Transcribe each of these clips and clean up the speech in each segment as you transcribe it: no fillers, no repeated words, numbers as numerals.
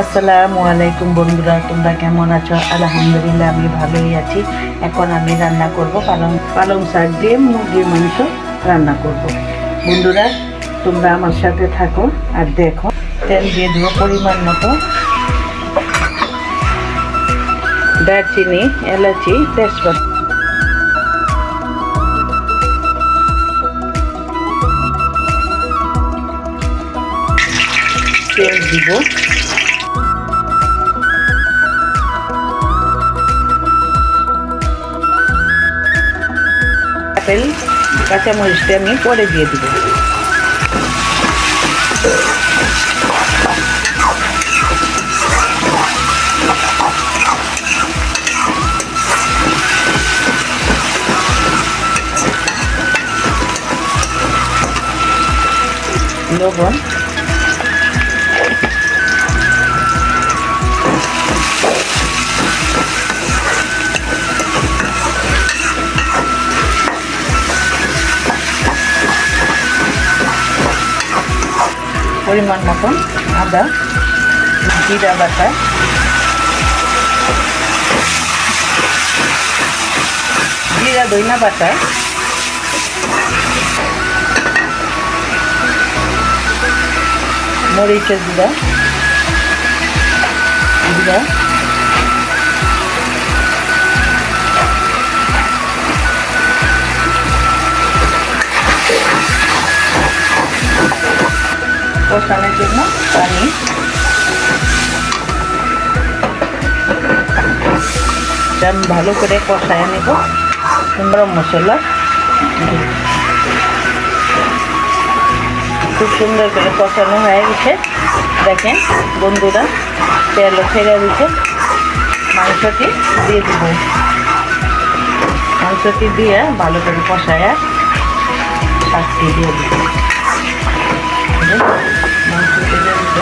আসসালামু আলাইকুম বন্ধুরা, তোমরা কেমন আছো? আলহামদুলিল্লাহ আমি ভালোই আছি। এখন আমি রান্না করব পালং শাক দিয়ে মুরগির মাংস রান্না করব। বন্ধুরা তোমরা আমার সাথে থাকো আর দেখো। তেল দিয়ে দেবো পরিমাণ মতো, দারচিনি, এলাচি, তেজপাতা, তেল দিব, আপেল কাঁচামরিচটা আমি পরে দিয়ে দিব। লবণ, পরিমাণ মতন আদা, জিরা বাটা, জিরা ধইনা বাটা, মরিচের গুঁড়া, জিরা, কষানোর জন্য পানি, আমি ভালো করে কষায় নেব। গরম মশলা খুব সুন্দর করে কষানো হয়ে গেছে। দেখেন বন্ধুরা, তেলও ছেড়ে দিচ্ছে। মাংসটি দিয়ে দিব, মাংসটি দিয়ে ভালো করে কষায় শাকটি দিয়ে দিব। মাংসটি দিয়ে দিব,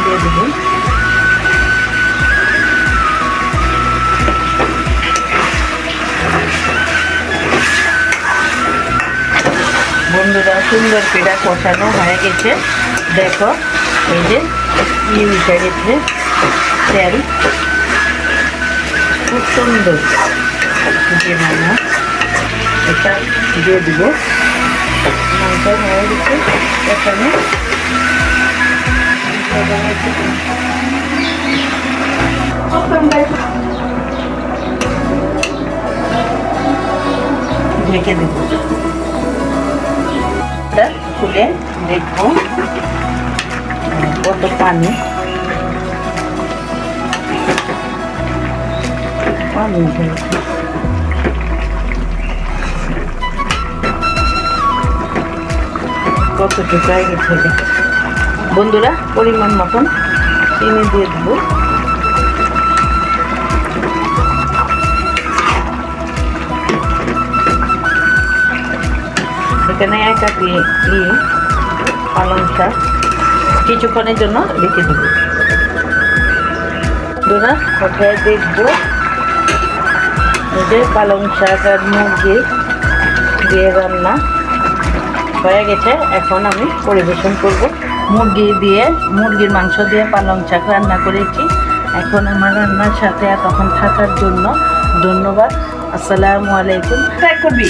দিয়ে দেব। বন্ধুরা সুন্দর করে কষানো হয়ে গেছে। দেখো এই যে উঠে গেছে তেল, খুব সুন্দর রান্না। এটা দিয়ে দিব, মাংস হয়ে গেছে। এখানে ঢেকে দেব। খুলে দেখবো কত পানি উঠে গেছে। কতটুকু হয়ে গেছে বন্ধুরা। পরিমাণ মতন চিনি দিয়ে দেবো। এখানে এক আটি পালং শাক কিছুক্ষণের জন্য রেখে দেব। বন্ধুরা কোথায় দেখবো যে পালং শাক আর মুরগি দিয়ে রান্না হয়ে গেছে। এখন আমি পরিবেশন করব। মুরগির মাংস দিয়ে পালং শাক রান্না করেছি। এখন আমার রান্নার সাথে এতক্ষণ থাকার জন্য ধন্যবাদ। আসসালামু আলাইকুম। ট্রাই করবি।